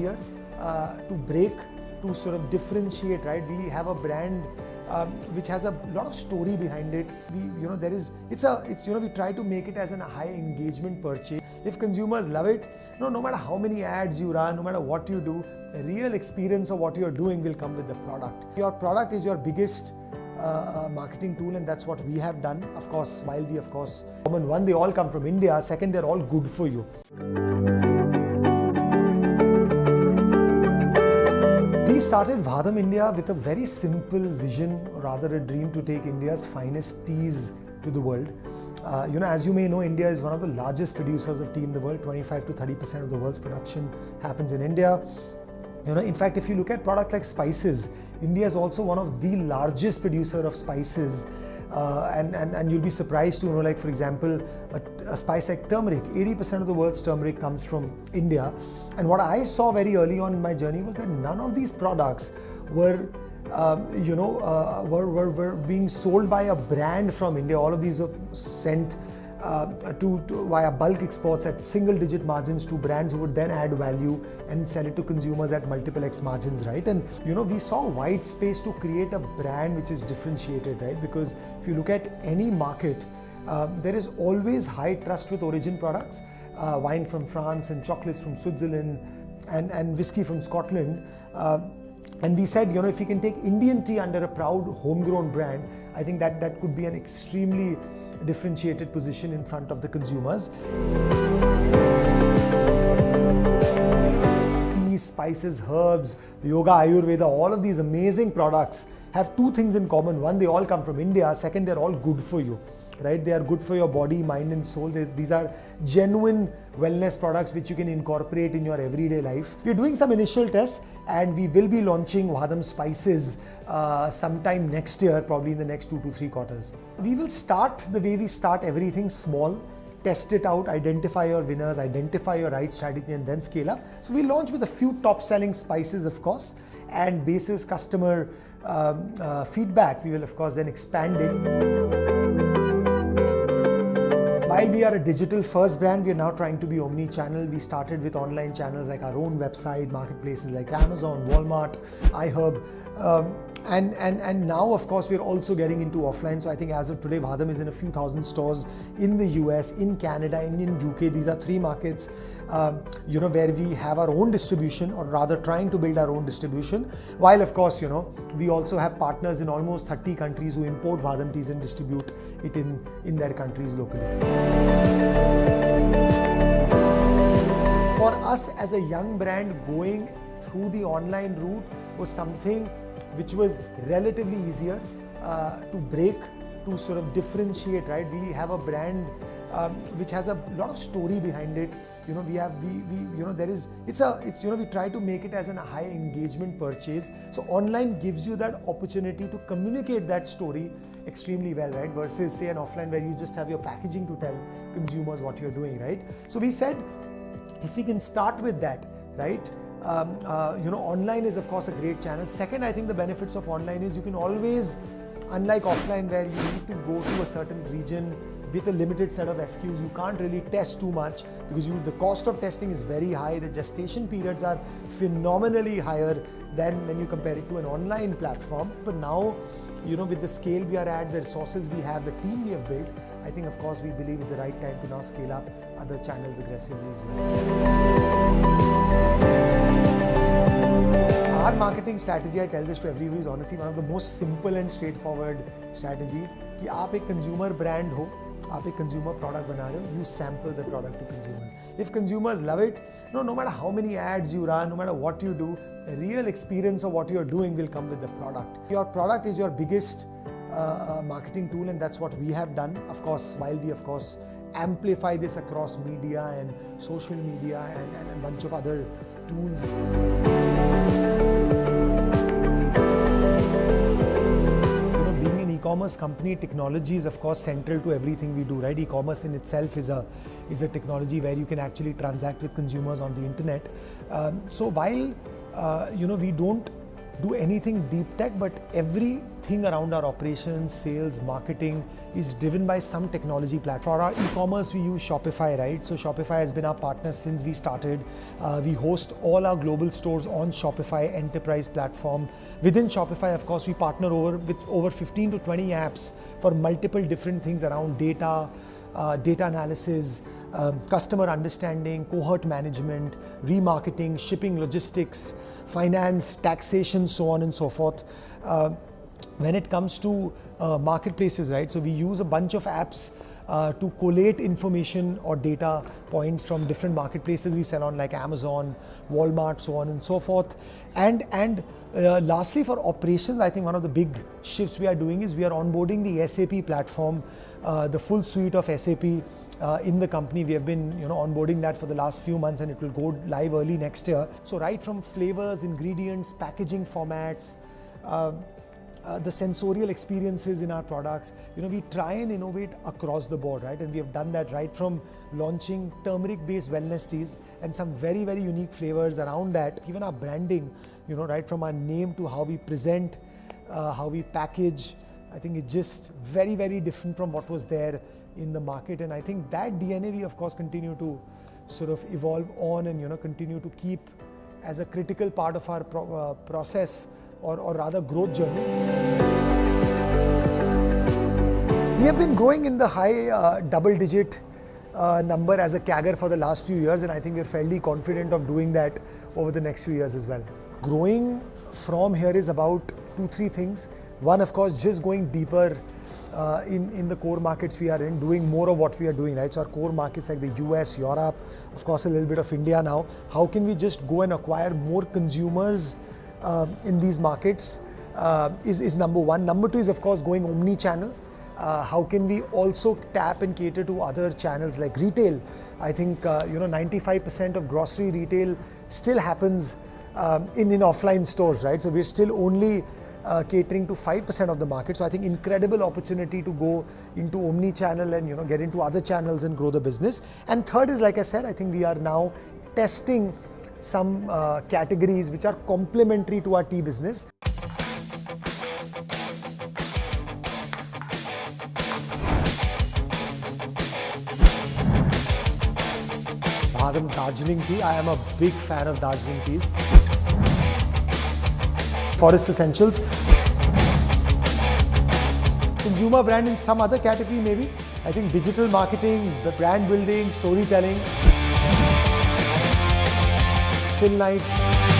here to break, to sort of differentiate, right? We have a brand which has a lot of story behind it. We try to make it as a high engagement purchase. If consumers love it, no matter how many ads you run, no matter what you do, a real experience of what you're doing will come with the product. Your product is your biggest marketing tool, and that's what we have done. Of course, while we, common one, they all come from India. Second, they're all good for you. We started VAHDAM India with a very simple vision, or rather a dream, to take India's finest teas to the world. As you may know, India is one of the largest producers of tea in the world. 25 to 30% of the world's production happens in India. In fact, if you look at products like spices, India is also one of the largest producer of spices. And you'll be surprised to know, like, for example, a spice like turmeric, 80% of the world's turmeric comes from India. And what I saw very early on in my journey was that none of these products were being sold by a brand from India. All of these were sent via bulk exports at single-digit margins to brands who would then add value and sell it to consumers at multiple X margins, right? And we saw white space to create a brand which is differentiated, right? Because if you look at any market, there is always high trust with origin products. Wine from France and chocolates from Switzerland and whiskey from Scotland. And we said, if we can take Indian tea under a proud homegrown brand, I think that could be an extremely differentiated position in front of the consumers. Tea, spices, herbs, yoga, Ayurveda, all of these amazing products have two things in common. One, they all come from India. Second, they're all good for you, right? They are good for your body, mind and soul. These are genuine wellness products which you can incorporate in your everyday life. We're doing some initial tests and we will be launching VAHDAM Spices sometime next year, probably in the next 2 to 3 quarters. We will start the way we start everything: small, test it out, identify your winners, identify your right strategy, and then scale up. So we launch with a few top selling spices, of course, and basis customer feedback, we will of course then expand it. While we are a digital first brand, we are now trying to be omni-channel. We started with online channels like our own website, marketplaces like Amazon, Walmart, iHerb, and now of course we're also getting into offline. So I think as of today, VAHDAM is in a few thousand stores in the US, in Canada, and in UK. These are 3 markets where we have our own distribution, or rather trying to build our own distribution. While of course, we also have partners in almost 30 countries who import VAHDAM teas and distribute it in their countries locally. For us as a young brand, going through the online route was something which was relatively easier to break, to sort of differentiate, right? We have a brand which has a lot of story behind it. We try to make it as a high engagement purchase. So online gives you that opportunity to communicate that story extremely well, right? Versus say an offline where you just have your packaging to tell consumers what you're doing, right? So we said, if we can start with that, right? Online is of course a great channel. Second, I think the benefits of online is you can always, unlike offline where you need to go to a certain region with a limited set of SKUs, you can't really test too much because the cost of testing is very high. The gestation periods are phenomenally higher than when you compare it to an online platform. But now, with the scale we are at, the resources we have, the team we have built, I think of course we believe is the right time to now scale up other channels aggressively as well. Our marketing strategy, I tell this to everybody, is honestly one of the most simple and straightforward strategies. कि आप एक consumer brand हो, आप एक consumer product बना रहे हो, you sample the product to consumers. If consumers love it, no matter how many ads you run, no matter what you do, a real experience of what you're doing will come with the product. Your product is your biggest marketing tool, and that's what we have done. Of course, while we amplify this across media and social media and a bunch of other tools. Being an e-commerce company, technology is of course central to everything we do, right? E-commerce in itself is a technology where you can actually transact with consumers on the internet. So while we don't do anything deep tech, but everything around our operations, sales, marketing is driven by some technology platform. For our e-commerce, we use Shopify, right? So Shopify has been our partner since we started. We host all our global stores on Shopify enterprise platform. Within Shopify, of course, we partner with over 15 to 20 apps for multiple different things around data, data analysis, customer understanding, cohort management, remarketing, shipping, logistics, finance, taxation, so on and so forth. When it comes to marketplaces, right? So we use a bunch of apps to collate information or data points from different marketplaces we sell on, like Amazon, Walmart, so on and so forth. And lastly, for operations, I think one of the big shifts we are doing is we are onboarding the SAP platform, the full suite of SAP in the company. We have been onboarding that for the last few months, and it will go live early next year. So right from flavors, ingredients, packaging formats, the sensorial experiences in our products, we try and innovate across the board, right? And we have done that right from launching turmeric-based wellness teas and some very, very unique flavors around that. Even our branding, right from our name to how we present, how we package, I think it's just very, very different from what was there in the market. And I think that DNA we of course continue to sort of evolve on and continue to keep as a critical part of our process or rather growth journey. We have been growing in the high double-digit number as a CAGR for the last few years, and I think we're fairly confident of doing that over the next few years as well. Growing from here is about 2-3 things. One, of course, just going deeper in the core markets we are in, doing more of what we are doing, right? So our core markets like the US, Europe, of course a little bit of India now. How can we just go and acquire more consumers in these markets is number one. Number two is of course going omni-channel. How can we also tap and cater to other channels like retail? I think 95% of grocery retail still happens in offline stores, right? So we're still only catering to 5% of the market. So I think incredible opportunity to go into omni-channel and get into other channels and grow the business. And third is, like I said, I think we are now testing some categories which are complementary to our tea business. VAHDAM Darjeeling tea. I am a big fan of Darjeeling teas. Forest Essentials. Consumer brand in some other category maybe. I think digital marketing, the brand building, storytelling. Fill Nights.